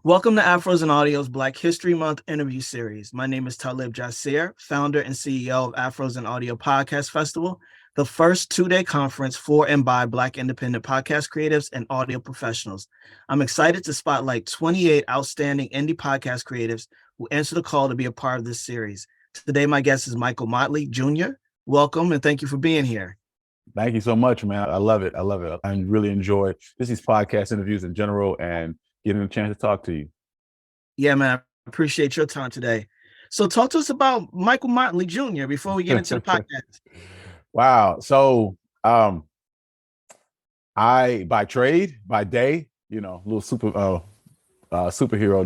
Welcome to Afros and Audio's Black History Month interview series. My name is Talib Jasir, founder and CEO of Afros and Audio Podcast Festival, the first two-day conference for and by Black independent podcast creatives and audio professionals. I'm excited to spotlight 28 outstanding indie podcast creatives who answer the call to be a part of this series. Today, my guest is Michael Motley Jr. Welcome and thank you for being here. Thank you so much, man. I love it. I really enjoy these podcast interviews in general and getting a chance to talk to you. Yeah, man. I appreciate your time today. So talk to us about Michael Motley Jr. before we get into the podcast. Wow. So I, by trade, by day, little superhero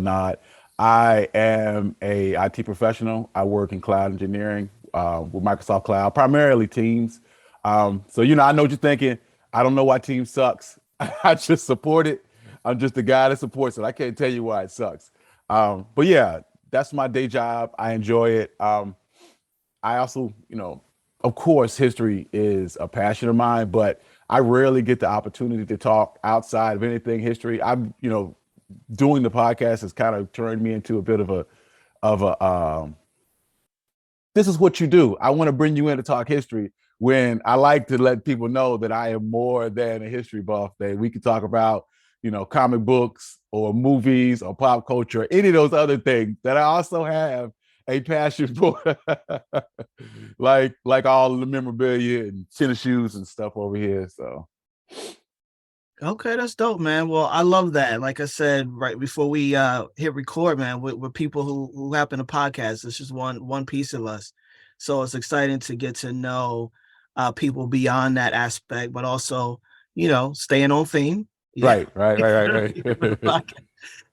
nod. I am a IT professional. I work in cloud engineering with Microsoft Cloud, primarily Teams. So, I know what you're thinking. I don't know why Teams sucks. I just support it. I'm just the guy that supports it. I can't tell you why it sucks. But yeah, that's my day job. I enjoy it. I also, of course, history is a passion of mine, but I rarely get the opportunity to talk outside of anything history. I'm, doing the podcast has kind of turned me into a bit of a this is what you do. I want to bring you in to talk history when I like to let people know that I am more than a history buff, that we can talk about, comic books or movies or pop culture, any of those other things that I also have a passion for, like all the memorabilia and tennis shoes and stuff over here. So. Okay, that's dope, man. Well, I love that. Like I said right before we hit record, man, we're people who happen to podcast. It's just one piece of us. So it's exciting to get to know people beyond that aspect, but also, staying on theme. Yeah. Right.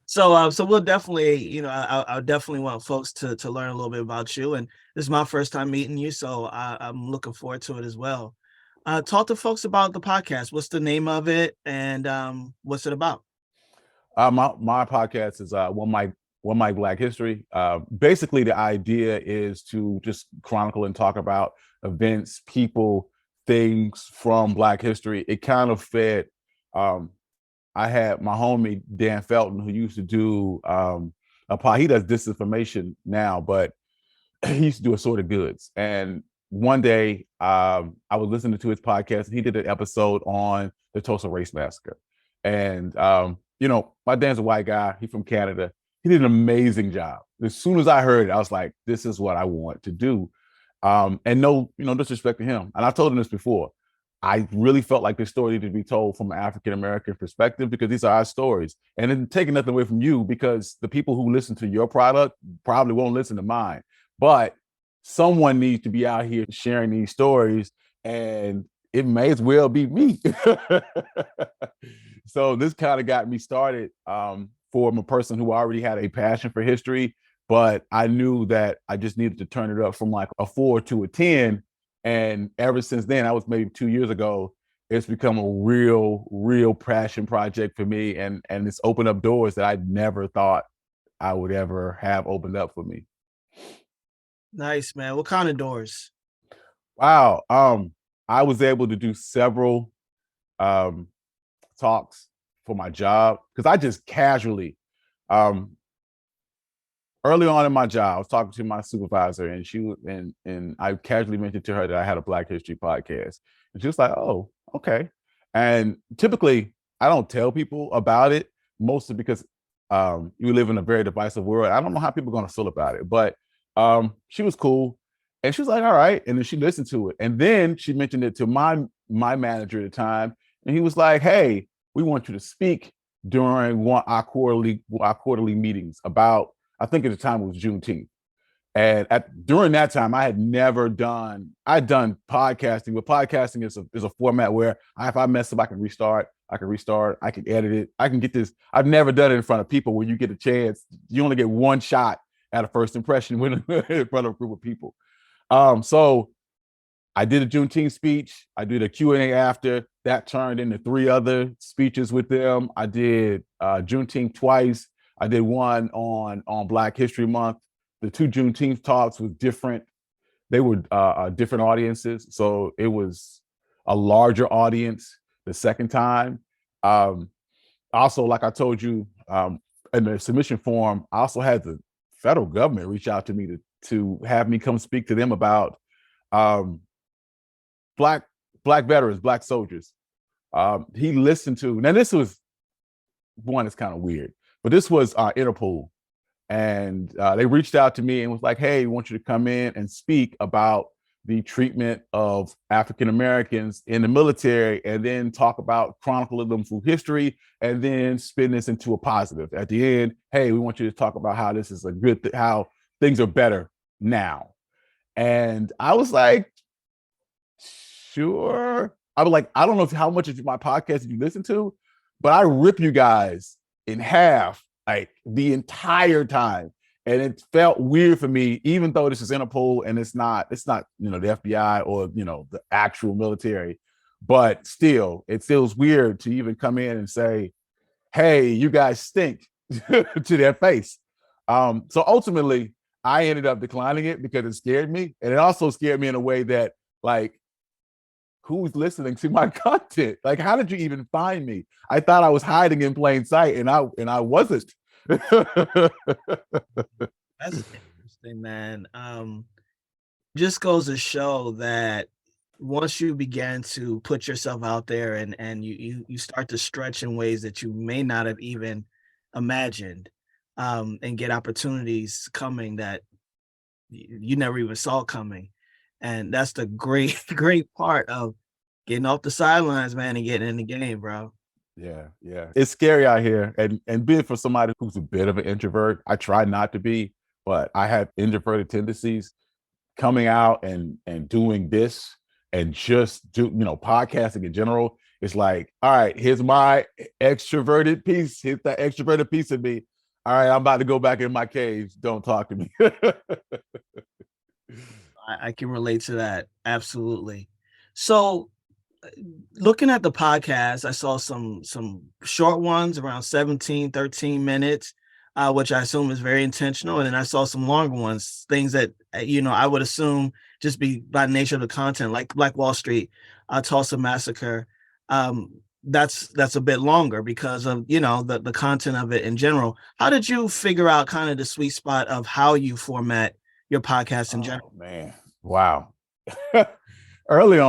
So we'll definitely, I definitely want folks to learn a little bit about you. And this is my first time meeting you, so I'm looking forward to it as well. Talk to folks about the podcast. What's the name of it, and what's it about? My podcast is One Mic Black History. Basically, the idea is to just chronicle and talk about events, people, things from Black history. It kind of fed. I had my homie Dan Felton, who used to do he does disinformation now, but he used to do Assorted Goods. And one day, I was listening to his podcast, and he did an episode on the Tulsa Race Massacre. And my Dan's a white guy. He's from Canada. He did an amazing job. As soon as I heard it, I was like, this is what I want to do. And no disrespect to him. And I told him this before. I really felt like this story needed to be told from an African-American perspective because these are our stories. And then taking nothing away from you, because the people who listen to your product probably won't listen to mine. But someone needs to be out here sharing these stories, and it may as well be me. So this kind of got me started from a person who already had a passion for history, but I knew that I just needed to turn it up from like a 4 to a 10. And ever since then, that was maybe 2 years ago, it's become a real passion project for me. And it's opened up doors that I never thought I would ever have opened up for me. Nice, man. What kind of doors? Wow. I was able to do several talks for my job because I just casually, early on in my job, I was talking to my supervisor, and and I casually mentioned to her that I had a Black History podcast, and she was like, "Oh, okay." And typically, I don't tell people about it, mostly because you live in a very divisive world. I don't know how people are going to feel about it, but she was cool, and she was like, "All right," and then she listened to it, and then she mentioned it to my manager at the time, and he was like, "Hey, we want you to speak during our quarterly meetings about." I think at the time it was Juneteenth. And during that time, I'd done podcasting, but podcasting is a format where if I mess up, I can restart, I can edit it, I can get this. I've never done it in front of people where you get a chance. You only get one shot at a first impression when in front of a group of people. So I did a Juneteenth speech. I did a Q&A after. That turned into 3 other speeches with them. I did Juneteenth twice. I did one on Black History Month. The 2 Juneteenth talks was different. They were different audiences. So it was a larger audience the second time. Also, like I told you, in the submission form, I also had the federal government reach out to me to have me come speak to them about um, black veterans, black soldiers. He listened to, now this was one that's kind of weird, but this was Interpol. And they reached out to me and was like, hey, we want you to come in and speak about the treatment of African Americans in the military, and then talk about chronicling them through history, and then spin this into a positive. At the end, hey, we want you to talk about how this is a good, how things are better now. And I was like, sure. I was like, I don't know how much of my podcast you listen to, but I rip you guys in half like the entire time. And it felt weird for me, even though this is Interpol and it's not, the FBI or, the actual military, but still, it feels weird to even come in and say, hey, you guys stink to their face. So ultimately, I ended up declining it because it scared me. And it also scared me in a way that, like, who's listening to my content? Like, how did you even find me? I thought I was hiding in plain sight, and I wasn't. That's interesting, man. Just goes to show that once you begin to put yourself out there and you start to stretch in ways that you may not have even imagined, and get opportunities coming that you never even saw coming. And that's the great part of getting off the sidelines, man, and getting in the game, bro. Yeah. It's scary out here. And being for somebody who's a bit of an introvert, I try not to be, but I have introverted tendencies. Coming out and doing this and just podcasting in general, it's like, all right, here's my extroverted piece. Here's that extroverted piece of me. All right, I'm about to go back in my cave. Don't talk to me. I can relate to that. Absolutely. So looking at the podcast, I saw some short ones around 17, 13 minutes, which I assume is very intentional. And then I saw some longer ones, things that, I would assume just be by nature of the content, like Black Wall Street, Tulsa Massacre. That's a bit longer because of, the content of it in general. How did you figure out kind of the sweet spot of how you format your podcast in general? Man, wow. Really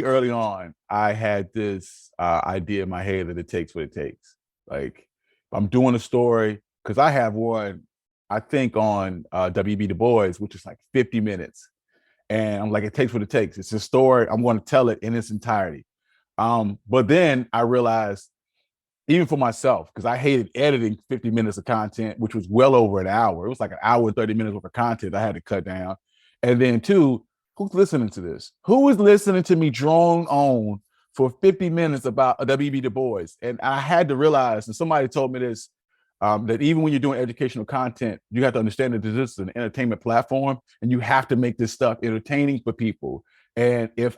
early on, I had this idea in my head that it takes what it takes. Like, I'm doing a story, because I have one, I think, on W.B. Du Bois, which is like 50 minutes. And I'm like, it takes what it takes. It's a story. I'm going to tell it in its entirety. But then I realized, even for myself, because I hated editing 50 minutes of content, which was well over an hour. It was like an hour and 30 minutes worth of content I had to cut down. And then two, who's listening to this? Who is listening to me drone on for 50 minutes about a W.B. Du Bois? And I had to realize, and somebody told me this, that even when you're doing educational content, you have to understand that this is an entertainment platform, and you have to make this stuff entertaining for people. And if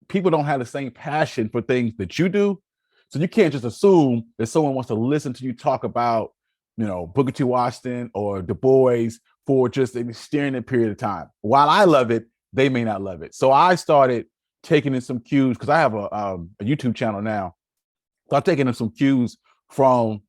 people don't have the same passion for things that you do, so you can't just assume that someone wants to listen to you talk about, Booker T. Washington or Du Bois for just an extended period of time. While I love it, they may not love it. So I started taking in some cues, because I have a YouTube channel now. So I'm taking in some cues from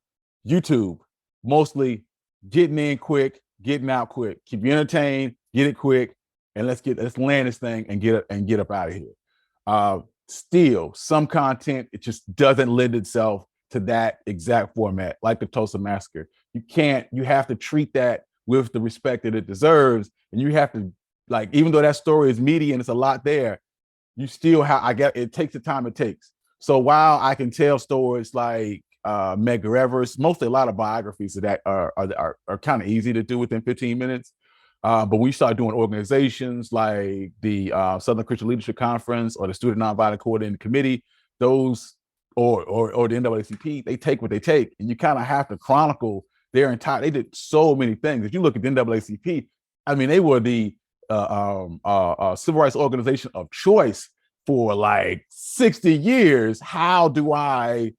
YouTube, mostly getting in quick, getting out quick, keep you entertained, get it quick, and let's land this thing and get up out of here. Still, some content, it just doesn't lend itself to that exact format, like the Tulsa Massacre. You have to treat that with the respect that it deserves. And you have to, like, even though that story is meaty and it's a lot there, you still it takes the time it takes. So while I can tell stories like Medgar Evers, mostly a lot of biographies that are kind of easy to do within 15 minutes. But we start doing organizations like the Southern Christian Leadership Conference or the Student Nonviolent Coordinating Committee, those or the NAACP, they take what they take, and you kind of have to chronicle their entire. They did so many things. If you look at the NAACP, I mean, they were the civil rights organization of choice for like 60 years. How do I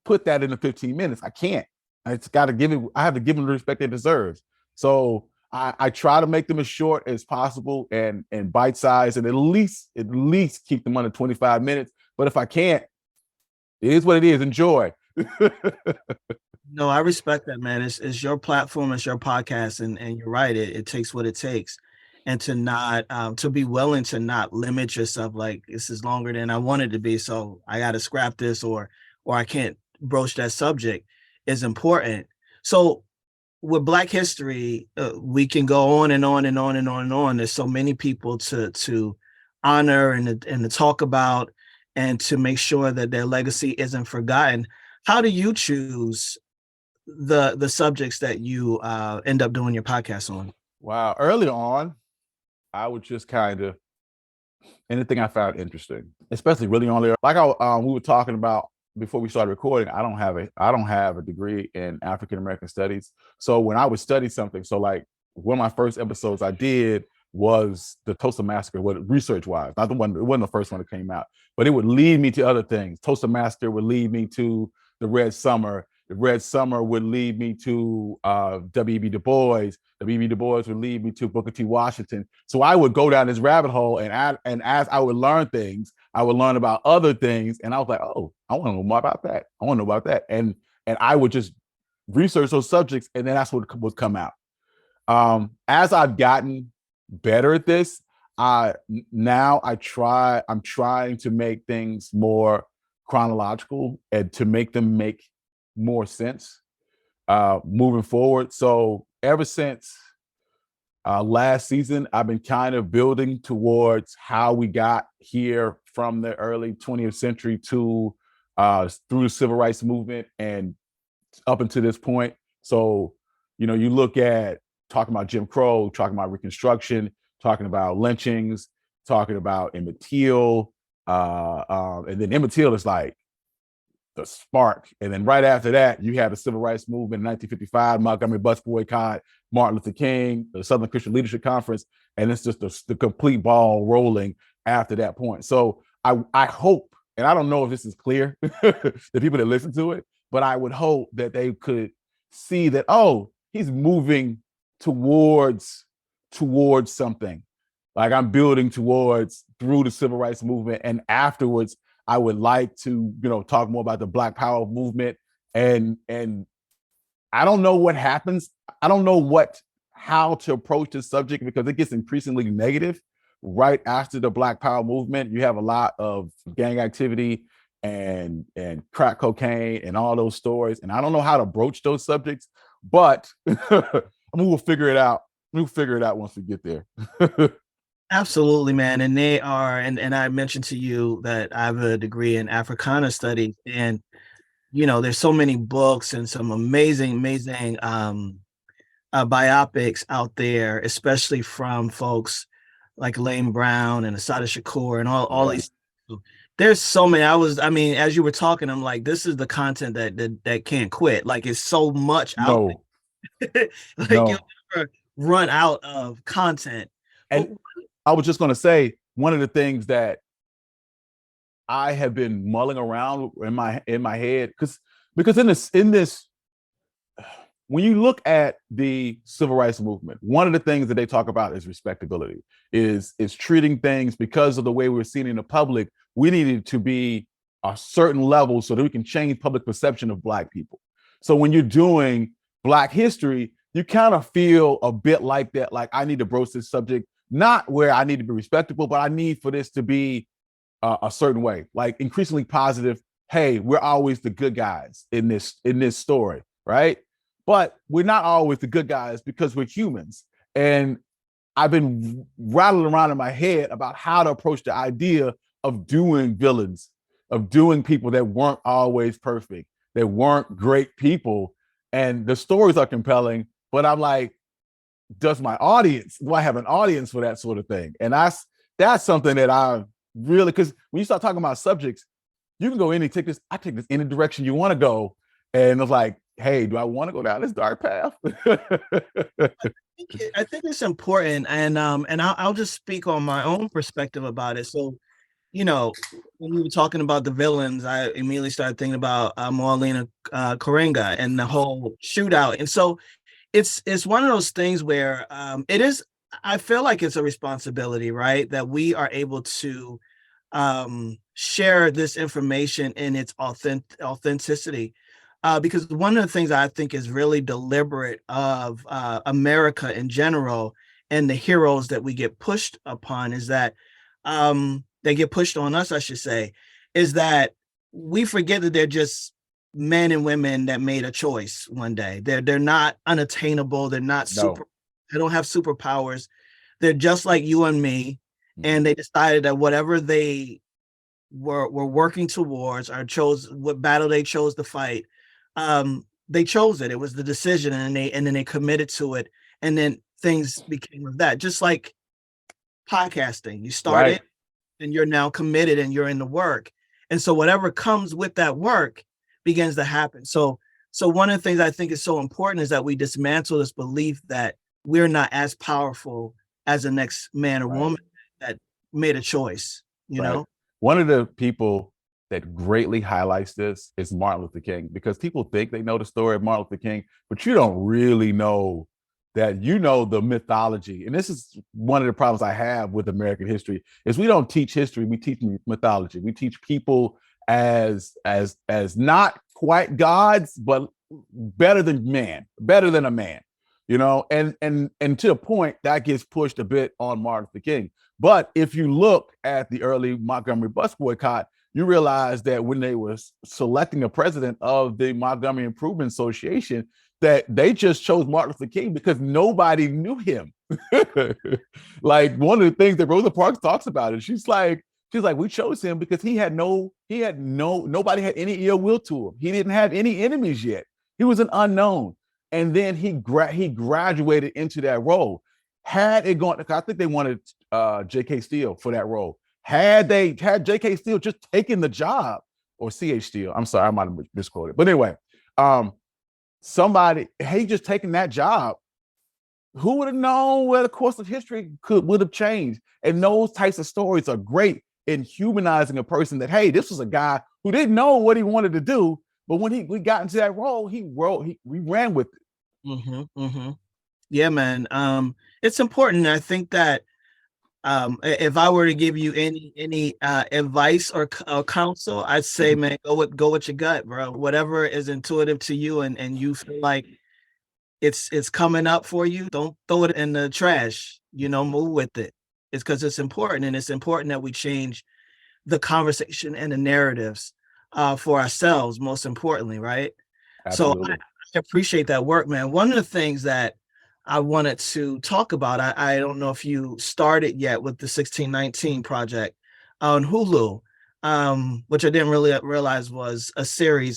put that into 15 minutes? I can't. I have to give them the respect it deserves. So I try to make them as short as possible and bite size, and at least keep them under 25 minutes. But if I can't, it is what it is. Enjoy. No, I respect that, man. It's your platform, it's your podcast, and you're right. It takes what it takes, and to not to be willing to not limit yourself. Like this is longer than I wanted to be, so I got to scrap this, or I can't broach that subject is important. So with Black History, we can go on and on and on and on and on. There's so many people to honor and to talk about, and to make sure that their legacy isn't forgotten. How do you choose the subjects that you end up doing your podcast on? Wow. Early on, I would just kind of anything I found interesting, especially really on there. Like we were talking about before we started recording. I don't have a degree in African American studies. So when I would study something, so like one of my first episodes I did was the Tulsa Massacre, what research wise, not the one, it wasn't the first one that came out, but it would lead me to other things. Tulsa Massacre would lead me to the Red Summer. The Red Summer would lead me to W.E.B. Du Bois. W.E.B. Du Bois would lead me to Booker T. Washington. So I would go down this rabbit hole, and as I would learn things, I would learn about other things, and I was like, oh, I want to know more about that. I want to know about that, and I would just research those subjects, and then that's what would come out. As I've gotten better at this, I'm trying to make things more chronological and to make them make more sense moving forward. So ever since last season, I've been kind of building towards how we got here from the early 20th century to through the civil rights movement and up until this point. So, you look at talking about Jim Crow, talking about Reconstruction, talking about lynchings, talking about Emmett Till, and then Emmett Till is like the spark. And then right after that, you had the civil rights movement in 1955, Montgomery bus boycott, Martin Luther King, the Southern Christian Leadership Conference, and it's just the complete ball rolling after that point. So I hope, and I don't know if this is clear the people that listen to it, but I would hope that they could see that, oh, he's moving towards something. Like I'm building towards through the civil rights movement, and afterwards I would like to, talk more about the Black Power movement. And I don't know what happens. I don't know how to approach this subject because it gets increasingly negative. Right after the Black Power movement, you have a lot of gang activity and crack cocaine and all those stories. And I don't know how to broach those subjects, but we'll figure it out. We'll figure it out once we get there. Absolutely, man. And they are, and I mentioned to you that I have a degree in Africana studies, and there's so many books and some amazing biopics out there, especially from folks like Lane Brown and Asada Shakur and all these. There's so many. As you were talking, I'm like, this is the content that can't quit. Like it's so much out there. You'll never run out of content. And I was just going to say, one of the things that I have been mulling around in my head, because in this, when you look at the civil rights movement, one of the things that they talk about is respectability, is treating things because of the way we're seen in the public. We needed to be a certain level so that we can change public perception of Black people. So when you're doing Black history, you kind of feel a bit like that, like I need to broach this subject, not where I need to be respectable, but I need for this to be a certain way, like increasingly positive. Hey, we're always the good guys in this story, right? But we're not always the good guys because we're humans. And I've been rattling around in my head about how to approach the idea of doing villains, of doing people that weren't always perfect, that weren't great people. And the stories are compelling, but I'm like, do I have an audience for that sort of thing? And that's something that I really, because when you start talking about subjects, you can go I take this any direction you want to go. And it's like, hey, do I want to go down this dark path? I think it's important, and I'll just speak on my own perspective about it. So, when we were talking about the villains, I immediately started thinking about Marlena Karenga and the whole shootout. And so it's one of those things where it is, I feel like it's a responsibility, right? That we are able to share this information in its authenticity. because one of the things I think is really deliberate of America in general and the heroes that we get pushed upon is that they get pushed on us, I should say, is that we forget that they're just men and women that made a choice one day. They're not unattainable. They're not super. No. They don't have superpowers. They're just like you and me, Mhm. and they decided that whatever they were working towards or chose what battle they chose to fight, they chose it. It was the decision, and then they committed to it, and then things became of that. Just like podcasting, you Right. started, and you're now committed, and you're in the work, and so whatever comes with that work begins to happen. So one of the things I think is so important is that we dismantle this belief that we're not as powerful as the next man or Right. woman that made a choice, you Right. know? One of the people that greatly highlights this is Martin Luther King, because people think they know the story of Martin Luther King, but you don't really know that, you know, the mythology. And this is one of the problems I have with American history is we don't teach history, we teach mythology. We teach people as not quite gods, but better than man, better than a man, you know, and to a point that gets pushed a bit on Martin Luther King. But if you look at the early Montgomery bus boycott, you realize that when they were selecting a president of the Montgomery Improvement Association, that they just chose Martin Luther King because nobody knew him. Like one of the things that Rosa Parks talks about it, she's like, we chose him because nobody had any ill will to him. He didn't have any enemies yet. He was an unknown. And then he graduated into that role. Had it gone, I think they wanted J.K. Steele for that role. Had J.K. Steele just taken the job, or C.H. Steele, I'm sorry, I might have misquoted. But anyway, somebody, he just taken that job, who would have known where the course of history would have changed? And those types of stories are great in humanizing a person that, hey, this was a guy who didn't know what he wanted to do, but when we got into that role, we ran with it. Mm-hmm, mm-hmm. Yeah, man. It's important. I think that if I were to give you any advice or counsel, I'd say, man, go with your gut, bro. Whatever is intuitive to you and you feel like it's coming up for you, don't throw it in the trash. Move with it. It's because it's important, and it's important that we change the conversation and the narratives for ourselves, most importantly, right? So I Absolutely. appreciate that work, man. One of the things that I wanted to talk about, I don't know if you started yet with the 1619 project on Hulu, which I didn't really realize was a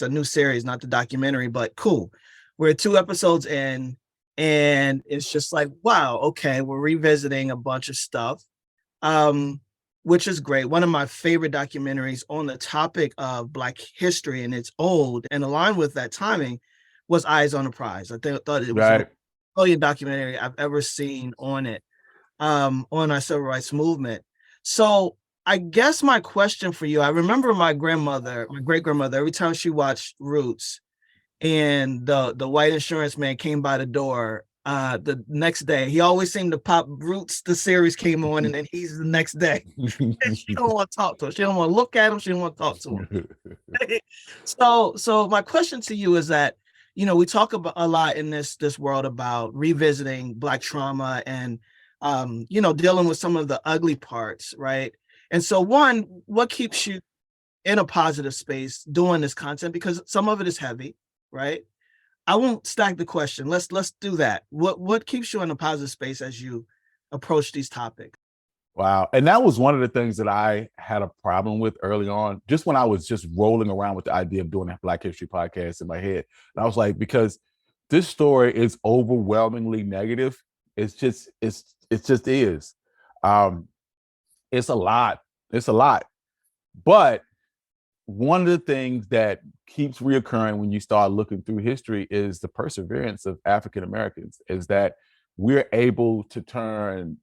new series, not the documentary, but cool. We're 2 episodes in, and it's just like, wow, okay, we're revisiting a bunch of stuff, um, which is great. One of my favorite documentaries on the topic of Black history, and it's old and aligned with that timing, was Eyes on the Prize. Thought it was the most Right. brilliant documentary I've ever seen on it, on our civil rights movement. So I guess my question for you, I remember my great grandmother, every time she watched Roots and the white insurance man came by the door the next day, he always seemed to pop Roots, the series came on, and then he's the next day. And she don't want to talk to him. She don't want to look at him. She don't want to talk to him. So my question to you is that, we talk about a lot in this world about revisiting Black trauma and dealing with some of the ugly parts, right? And so one, what keeps you in a positive space doing this content? Because some of it is heavy, right? I won't stack the question. Let's do that. What keeps you in a positive space as you approach these topics? Wow. And that was one of the things that I had a problem with early on, just when I was just rolling around with the idea of doing a Black History podcast in my head. And I was like, because this story is overwhelmingly negative. It just is. Um, it's a lot. It's a lot. But one of the things that keeps reoccurring when you start looking through history is the perseverance of African Americans, is that we're able to turn,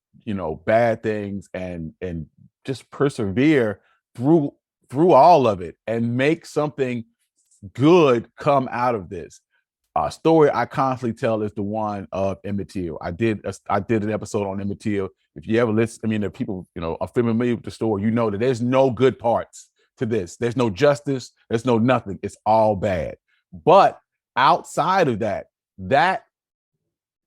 bad things and just persevere through all of it and make something good come out of this. A story I constantly tell is the one of Emmett Till. I did an episode on Emmett Till. If you ever listen, I mean, if people are familiar with the story, you know that there's no good parts to this. There's no justice. There's no nothing. It's all bad. But outside of that, that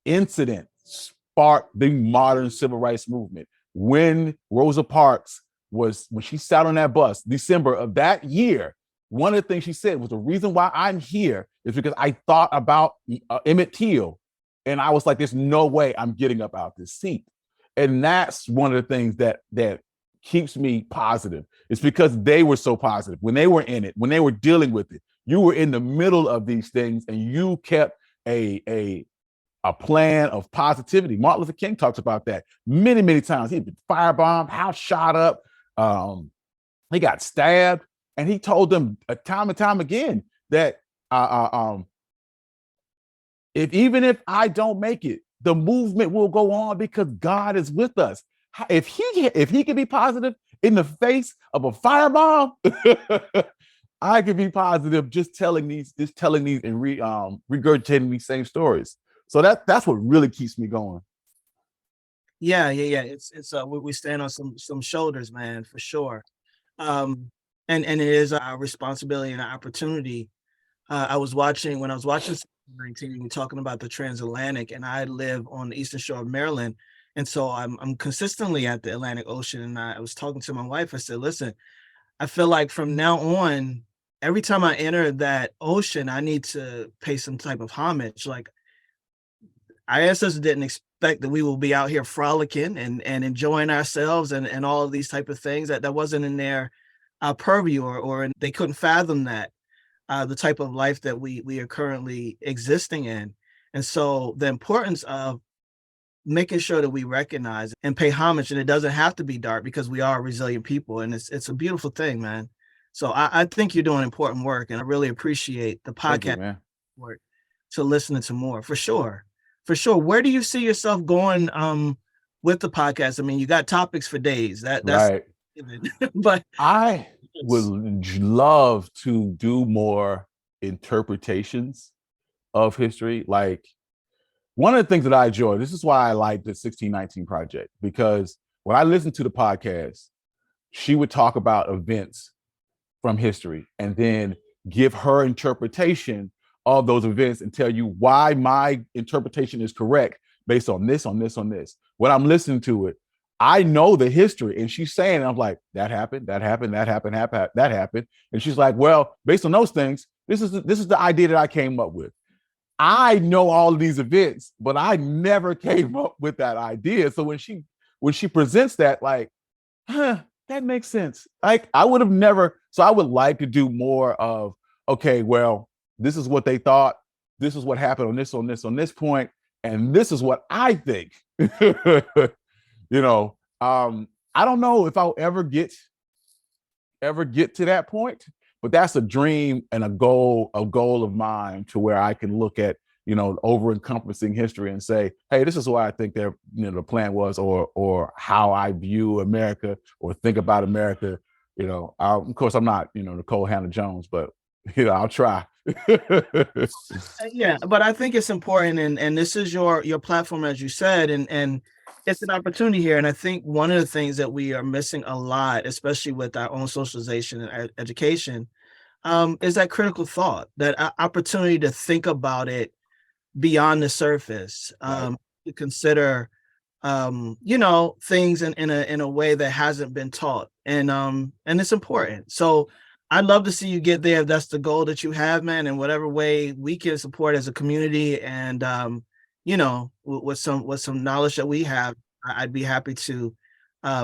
incident sparked the modern civil rights movement. When Rosa Parks when she sat on that bus, December of that year, one of the things she said was the reason why I'm here is because I thought about Emmett Till, and I was like, there's no way I'm getting up out this seat. And that's one of the things that keeps me positive. It's because they were so positive when they were in it, when they were dealing with it. You were in the middle of these things, and you kept a plan of positivity. Martin Luther King talks about that many, many times. He'd been firebombed, house shot up, he got stabbed, and he told them time and time again that even if I don't make it, the movement will go on because God is with us. If he can be positive in the face of a firebomb, I can be positive just telling these and regurgitating these same stories. So that's what really keeps me going. Yeah. It's we stand on some shoulders, man, for sure. And it is our responsibility and our opportunity. When I was watching 19, we were talking about the transatlantic, and I live on the eastern shore of Maryland, and so I'm consistently at the Atlantic Ocean. And I was talking to my wife. I said, "Listen, I feel like from now on, every time I enter that ocean, I need to pay some type of homage. Like, our ancestors didn't expect that we will be out here frolicking and enjoying ourselves and all of these type of things. That wasn't in their purview, or they couldn't fathom that the type of life that we are currently existing in. And so the importance of making sure that we recognize and pay homage, and it doesn't have to be dark because we are a resilient people, and it's a beautiful thing, man. So I think you're doing important work, and I really appreciate the Thank you, podcast man. work to listening to more, for sure. For sure. Where do you see yourself going with the podcast? I mean, you got topics for days. That's right. But I would love to do more interpretations of history. Like, one of the things that I enjoy, this is why I like the 1619 Project, because when I listened to the podcast, she would talk about events from history and then give her interpretation of those events and tell you why my interpretation is correct based on this, on this, on this. When I'm listening to it, I know the history, and she's saying, I'm like, that happened, that happened, that happened, that happened. And she's like, well, based on those things, this is the idea that I came up with. I know all of these events, but I never came up with that idea. So when she presents that, like, that makes sense. Like, I would have never. So I would like to do more of, okay, well, this is what they thought. This is what happened on this point, and this is what I think. I don't know if I'll ever get to that point, but that's a dream and a goal of mine, to where I can look at, over encompassing history and say, hey, this is what I think the plan was, or how I view America or think about America. Of course, I'm not, Nicole Hannah Jones, but I'll try. Yeah, but I think it's important, and this is your platform, as you said, and it's an opportunity here. And I think one of the things that we are missing a lot, especially with our own socialization and education, is that critical thought, that opportunity to think about it beyond the surface, Right. to consider, things in a way that hasn't been taught, and it's important. So I'd love to see you get there if that's the goal that you have, man. In whatever way we can support as a community, and with some knowledge that we have, I'd be happy to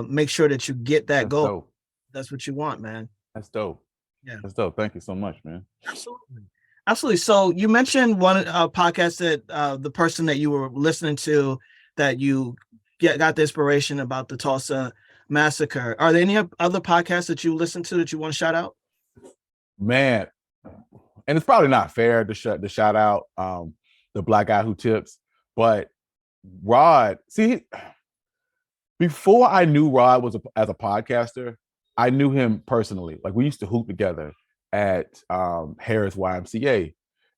make sure that you get that That's goal. dope. That's what you want, man. That's dope. Yeah, That's dope. Thank you so much, man. absolutely. Absolutely. So you mentioned one podcast that the person that you were listening to, that you got the inspiration about the Tulsa massacre. Are there any other podcasts that you listen to that you want to shout out? Man, and it's probably not fair to shout out the Black Guy Who Tips, but Rod, see, before I knew Rod as a podcaster, I knew him personally. Like, we used to hoop together at Harris YMCA.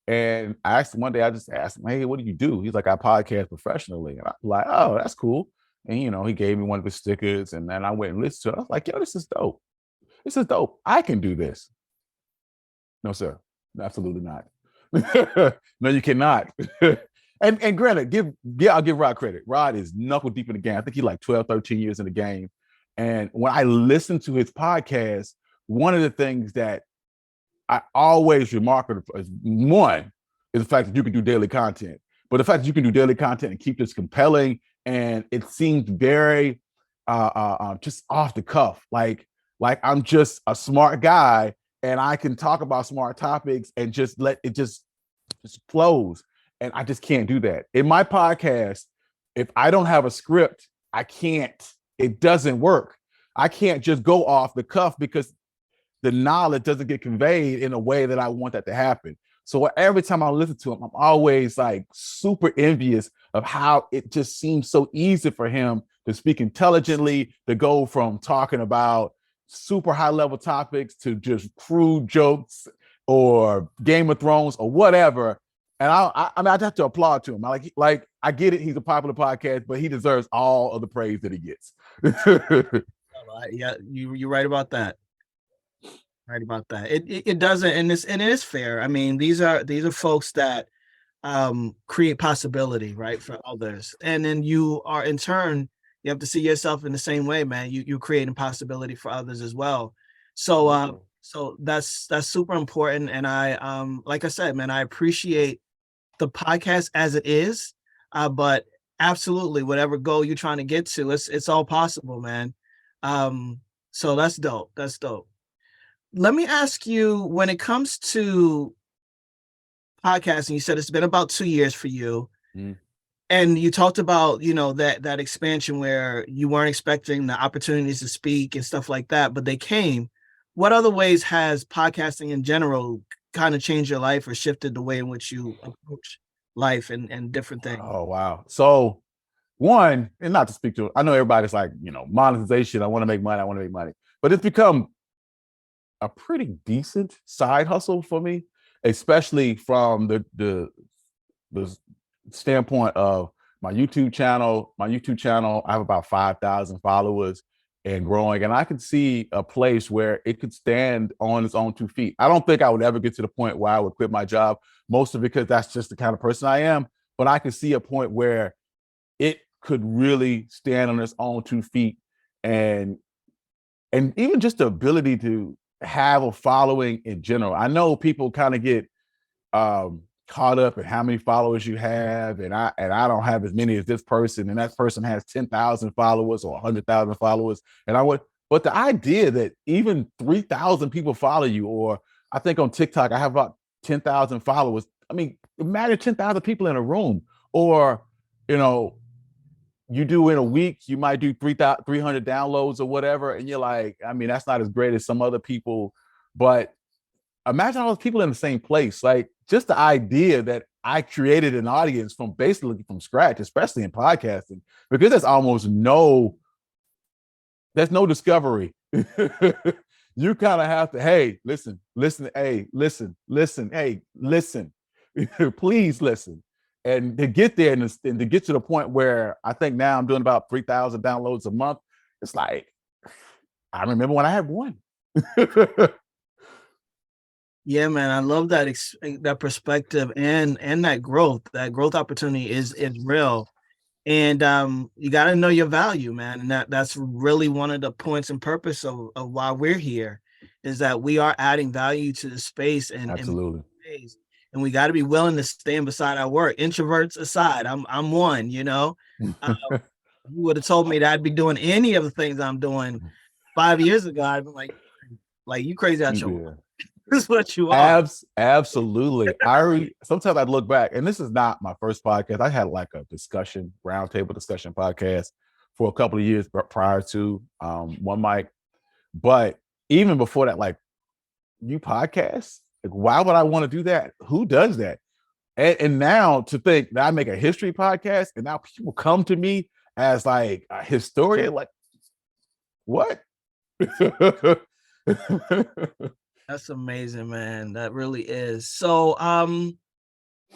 And I just asked him, hey, what do you do? He's like, I podcast professionally. And I'm like, oh, that's cool. And, he gave me one of his stickers, and then I went and listened to it. I was like, yo, this is dope. I can do this. No, sir. Absolutely not. No, you cannot. And granted, I'll give Rod credit. Rod is knuckle deep in the game. I think he's like 12, 13 years in the game. And when I listen to his podcast, one of the things that I always remark as one is the fact that you can do daily content. But the fact that you can do daily content and keep this compelling, and it seems very just off the cuff. Like I'm just a smart guy and I can talk about smart topics and just let it just flows. And I just can't do that. In my podcast, if I don't have a script, I can't. It doesn't work. I can't just go off the cuff because the knowledge doesn't get conveyed in a way that I want that to happen. So every time I listen to him, I'm always like super envious of how it just seems so easy for him to speak intelligently, to go from talking about super high level topics to just crude jokes or Game of Thrones or whatever. And I mean, I'd have to applaud to him. I get it. He's a popular podcast, but he deserves all of the praise that he gets. Yeah, you're right about that. Right about that. It doesn't, and it is fair. I mean, these are folks that create possibility, right, for others, and then you are in turn, you have to see yourself in the same way, man. You're creating possibility for others as well. So so that's super important. And I like I said, man, I appreciate the podcast as it is, but absolutely whatever goal you're trying to get to, it's all possible, man. So that's dope. That's dope. Let me ask you, when it comes to podcasting, you said it's been about 2 years for you. Mm. And you talked about, that expansion where you weren't expecting the opportunities to speak and stuff like that, but they came. What other ways has podcasting in general kind of changed your life or shifted the way in which you approach life and different things? Oh, wow. So one, and not to speak to, I know everybody's like, monetization. I want to make money, but it's become a pretty decent side hustle for me, especially from the standpoint of my YouTube channel. My YouTube channel, I have about 5,000 followers and growing, and I can see a place where it could stand on its own 2 feet. I don't think I would ever get to the point where I would quit my job, mostly because that's just the kind of person I am. But I can see a point where it could really stand on its own 2 feet, and even just the ability to have a following in general. I know people kind of get caught up in how many followers you have, and I don't have as many as this person, and that person has 10,000 followers or 100,000 followers, but the idea that even 3,000 people follow you, or I think on TikTok I have about 10,000 followers. I mean, imagine 10,000 people in a room, or you do in a week, you might do 300 downloads or whatever. And you're like, I mean, that's not as great as some other people, but imagine all those people in the same place. Like, just the idea that I created an audience from basically from scratch, especially in podcasting, because there's no discovery. You kind of have to, hey, listen, hey, listen, hey, listen, please listen. And to get there and to get to the point where I think now I'm doing about 3,000 downloads a month, it's like, I remember when I had one. Yeah, man, I love that perspective and that growth. That growth opportunity is real. And you got to know your value, man. And that's really one of the points and purpose of why we're here, is that we are adding value to the space and Absolutely. And we got to be willing to stand beside our work. Introverts aside, I'm one. You would have told me that I'd be doing any of the things I'm doing 5 years ago. I'd be like you crazy out your work. This is what you are. Absolutely. Sometimes I look back, and this is not my first podcast. I had like a roundtable discussion podcast for a couple of years prior to One Mic. But even before that, like, you podcast? Like, why would I want to do that? Who does that? And now to think that I make a history podcast and now people come to me as like a historian, like, what? That's amazing, man. That really is. So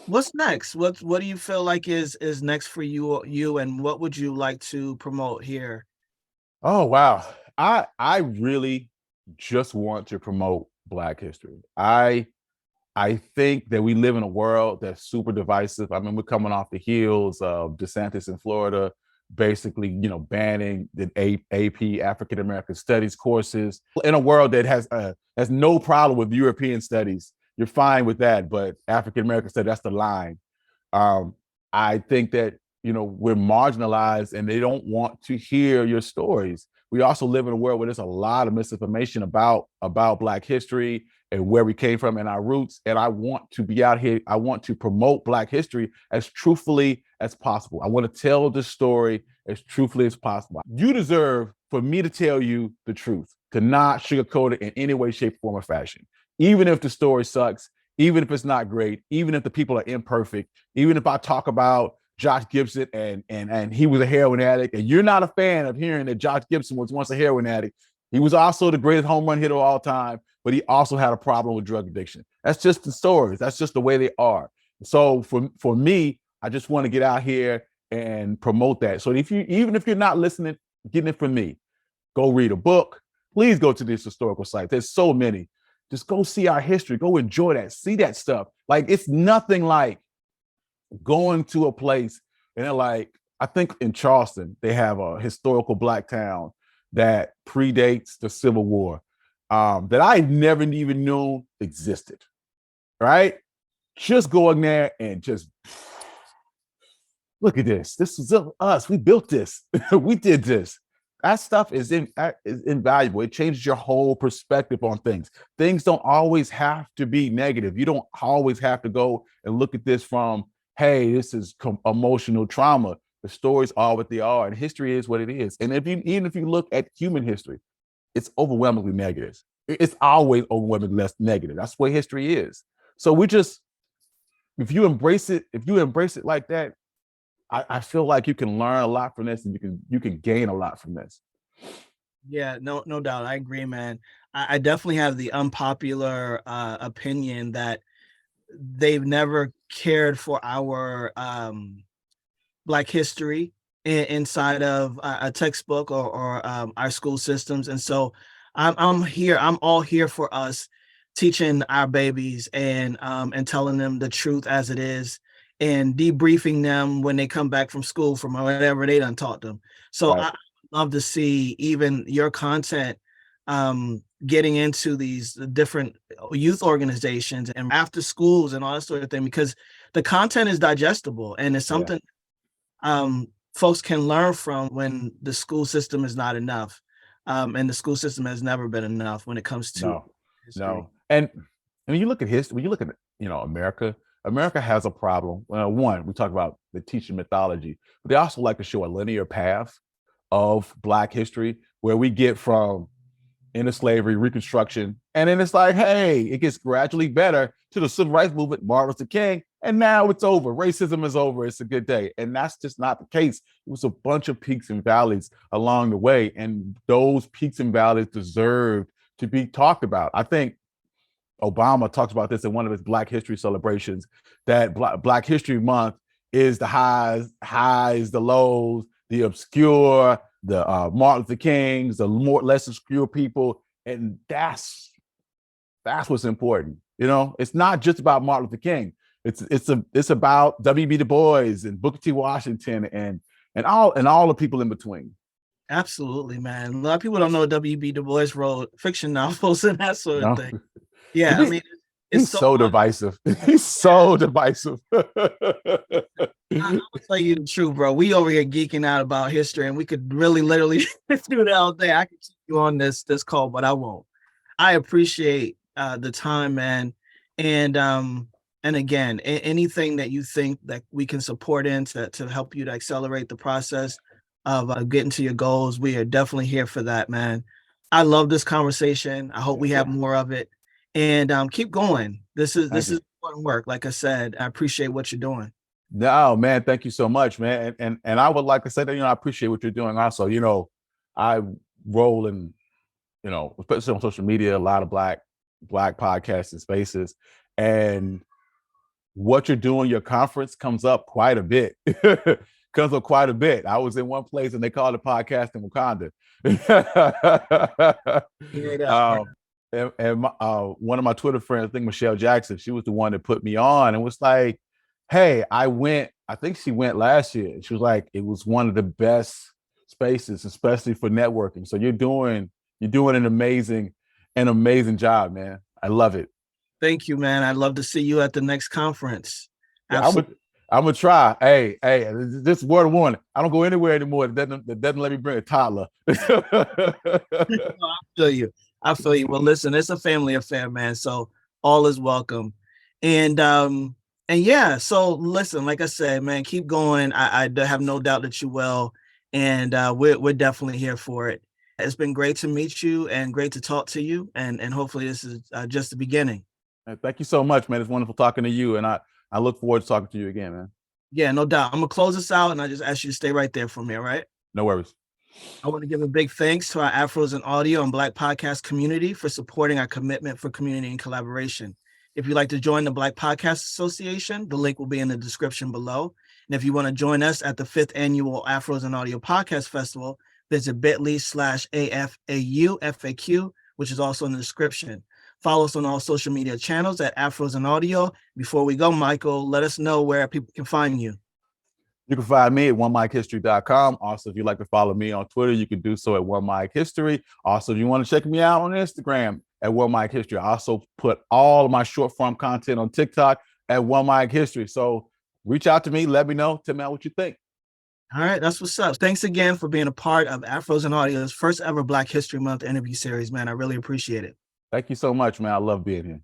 what's next? What do you feel like is next for you, and what would you like to promote here? Oh, wow. I really just want to promote Black history. I I think that we live in a world that's super divisive. I mean, we're coming off the heels of DeSantis in Florida, basically, banning the AP African American Studies courses in a world that has no problem with European studies. You're fine with that, but African American studies, that's the line. Um, I think that we're marginalized, and they don't want to hear your stories. We also live in a world where there's a lot of misinformation about Black history and where we came from and our roots. And I want to be out here. I want to promote Black history as truthfully as possible. I want to tell the story as truthfully as possible. You deserve for me to tell you the truth, to not sugarcoat it in any way, shape, form, or fashion. Even if the story sucks, even if it's not great, even if the people are imperfect, even if I talk about Josh Gibson and he was a heroin addict, and you're not a fan of hearing that Josh Gibson was once a heroin addict. He was also the greatest home run hitter of all time, but he also had a problem with drug addiction. That's just the stories. That's just the way they are. So for me, I just want to get out here and promote that. So even if you're not listening, getting it from me, go read a book. Please go to these historical sites. There's so many. Just go see our history. Go enjoy that. See that stuff. Like, it's nothing like going to a place and they're like, I think in Charleston, they have a historical Black town that predates the Civil War that I never even knew existed, right? Just going there and just look at this. This is us. We built this. We did this. That stuff is invaluable. It changes your whole perspective on things. Things don't always have to be negative. You don't always have to go and look at this from, hey, this is emotional trauma. The stories are what they are, and history is what it is. And even if you look at human history, it's overwhelmingly negative. It's always overwhelmingly less negative. That's what history is. So if you embrace it like that, I feel like you can learn a lot from this, and you can gain a lot from this. Yeah, no doubt. I agree, man. I definitely have the unpopular opinion that they've never cared for our Black history inside of a textbook or our school systems. And so I'm all here for us teaching our babies and telling them the truth as it is, and debriefing them when they come back from school from whatever they done taught them. So right. I love to see even your content getting into these different youth organizations and after schools and all that sort of thing, because the content is digestible and it's something folks can learn from when the school system is not enough. And the school system has never been enough when it comes to history. No. And when you look at history, when you look at America has a problem. One, we talk about the teaching mythology, but they also like to show a linear path of Black history where we get from into slavery, Reconstruction, and then it's like, hey, it gets gradually better to the Civil Rights Movement, Martin Luther King, and now it's over. Racism is over. It's a good day. And that's just not the case. It was a bunch of peaks and valleys along the way, and those peaks and valleys deserved to be talked about. I think Obama talks about this in one of his Black History celebrations, that Black History Month is the highs, the lows, the obscure, the Martin Luther Kings, the less obscure people. And that's what's important. It's not just about Martin Luther King. It's about W.B. Du Bois and Booker T. Washington and all the people in between. Absolutely, man. A lot of people don't know W.B. Du Bois wrote fiction novels and that sort of thing. Yeah, I mean, he's so divisive. He's so divisive. I'll tell you the truth, bro. We over here geeking out about history, and we could really literally do that all day. I could keep you on this call, but I won't. I appreciate the time, man. And again, anything that you think that we can support in to help you to accelerate the process of getting to your goals, we are definitely here for that, man. I love this conversation. I hope we have more of it. And keep going. This is important work. Like I said, I appreciate what you're doing. No, man, thank you so much, man. And I would like to say that, I appreciate what you're doing also. I roll in, especially on social media, a lot of black podcasts and spaces. And what you're doing, your conference comes up quite a bit. Comes up quite a bit. I was in one place and they called it Podcast in Wakanda. and one of my Twitter friends, I think Michelle Jackson, she was the one that put me on and was like, hey, I think she went last year. She was like, it was one of the best spaces, especially for networking. So you're doing an amazing job, man. I love it. Thank you, man. I'd love to see you at the next conference. Yeah, I'm gonna try. Hey, this word of warning. I don't go anywhere anymore that doesn't let me bring a toddler. I feel you. I feel you. Well, listen, it's a family affair, man. So all is welcome. And yeah, so listen, like I said, man, keep going. I have no doubt that you will. And we're definitely here for it. It's been great to meet you and great to talk to you. And hopefully this is just the beginning. Thank you so much, man. It's wonderful talking to you. And I look forward to talking to you again, man. Yeah, no doubt. I'm gonna close this out and I just ask you to stay right there for me, all right? No worries. I want to give a big thanks to our Afros in Audio and Black podcast community for supporting our commitment for community and collaboration. If you'd like to join the Black Podcast Association, the link will be in the description below. And if you want to join us at the 5th Annual Afros in Audio Podcast Festival, visit bit.ly/AFAU, which is also in the description. Follow us on all social media channels at Afros in Audio. Before we go, Michael, let us know where people can find you. You can find me at onemichistory.com. Also, if you'd like to follow me on Twitter, you can do so at OneMicHistory. Also, if you want to check me out on Instagram at OneMicHistory, I also put all of my short form content on TikTok at OneMicHistory. So reach out to me, let me know, tell me what you think. All right, that's what's up. Thanks again for being a part of Afros in Audio's first ever Black History Month interview series, man. I really appreciate it. Thank you so much, man. I love being here.